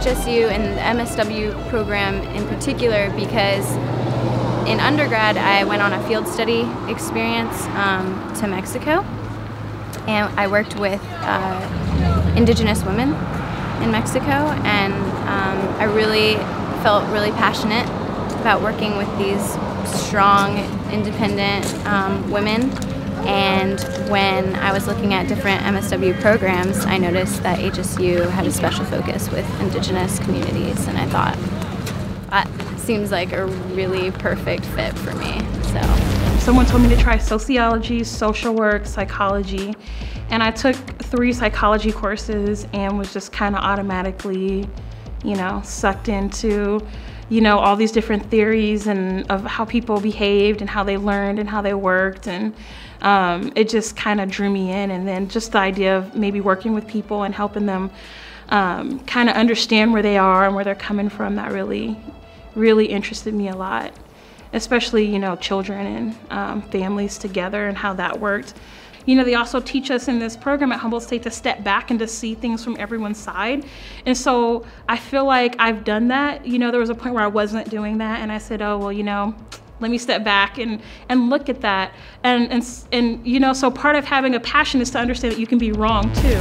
HSU and the MSW program in particular because in undergrad I went on a field study experience to Mexico, and I worked with indigenous women in Mexico, and I really felt really passionate about working with these strong, independent women. And when I was looking at different MSW programs, I noticed that HSU had a special focus with indigenous communities, and I thought that seems like a really perfect fit for me. So someone told me to try sociology, social work, psychology, and I took 3 psychology courses and was just kind of automatically, sucked into all these different theories and of how people behaved and how they learned and how they worked, and it just kind of drew me in. And then just the idea of maybe working with people and helping them kind of understand where they are and where they're coming from, that really interested me a lot, especially children and families together and how that worked. They also teach us in this program at Humboldt State to step back and to see things from everyone's side. And so I feel like I've done that. There was a point where I wasn't doing that, and I said, oh, well, let me step back and look at that. And so part of having a passion is to understand that you can be wrong too.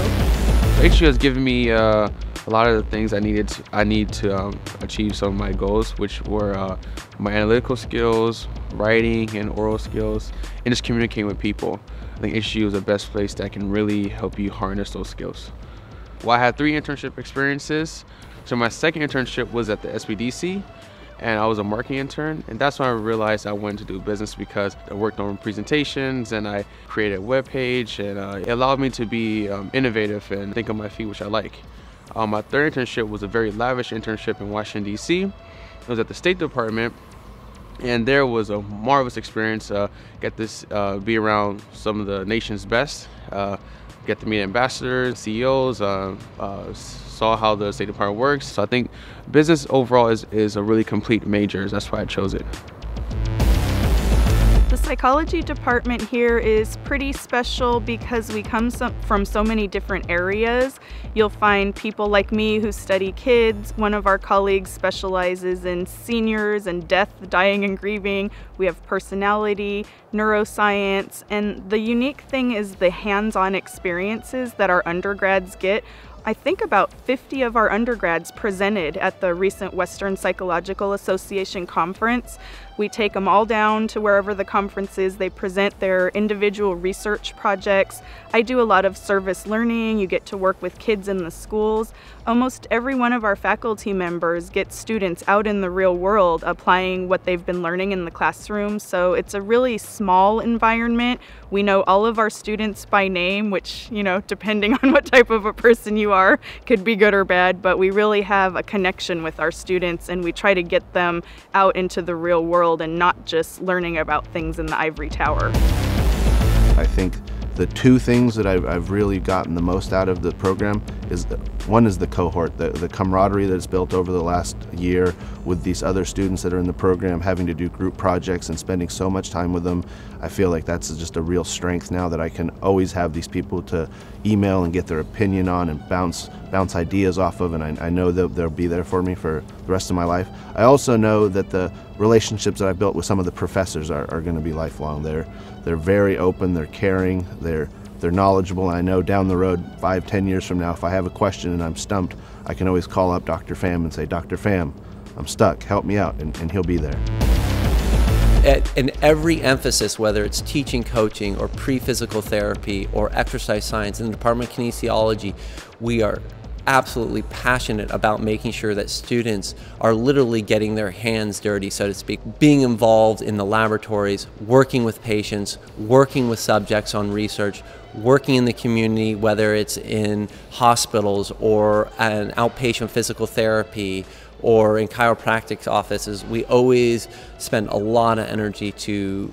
HSU has given me a lot of the things I need to achieve some of my goals, which were my analytical skills, writing and oral skills, and just communicating with people. I think HSU is the best place that can really help you harness those skills. Well, I had 3 internship experiences. So my second internship was at the SBDC, and I was a marketing intern, and that's when I realized I wanted to do business because I worked on presentations and I created a web page, and it allowed me to be innovative and think on my feet, which I like. My third internship was a very lavish internship in Washington, D.C. It was at the State Department, and there was a marvelous experience. Get this, be around some of the nation's best, get to meet ambassadors, CEOs, saw how the State Department works. So I think business overall is a really complete major. That's why I chose it. The psychology department here is pretty special because we come from so many different areas. You'll find people like me who study kids. One of our colleagues specializes in seniors and death, dying, and grieving. We have personality, neuroscience, and the unique thing is the hands-on experiences that our undergrads get. I think about 50 of our undergrads presented at the recent Western Psychological Association conference. We take them all down to wherever the conference is. They present their individual research projects. I do a lot of service learning. You get to work with kids in the schools. Almost every one of our faculty members gets students out in the real world applying what they've been learning in the classroom. So it's a really small environment. We know all of our students by name, which, depending on what type of a person you are, could be good or bad, but we really have a connection with our students, and we try to get them out into the real world and not just learning about things in the ivory tower. I think the 2 things that I've really gotten the most out of the program is one is the cohort, the camaraderie that's built over the last year with these other students that are in the program, having to do group projects and spending so much time with them. I feel like that's just a real strength now, that I can always have these people to email and get their opinion on and bounce ideas off of, and I know that they'll be there for me for the rest of my life. I also know that the relationships that I've built with some of the professors are going to be lifelong. They're very open, they're caring, they're knowledgeable, and I know down the road, 5-10 years from now, if I have a question and I'm stumped, I can always call up Dr. Pham and say, Dr. Pham, I'm stuck, help me out, and he'll be there. In every emphasis, whether it's teaching, coaching, or pre-physical therapy, or exercise science, in the Department of Kinesiology, we are absolutely passionate about making sure that students are literally getting their hands dirty, so to speak, being involved in the laboratories, working with patients, working with subjects on research, working in the community, whether it's in hospitals or an outpatient physical therapy or in chiropractic offices. We always spend a lot of energy to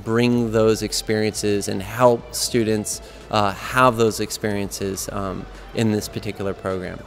bring those experiences and help students have those experiences in this particular program.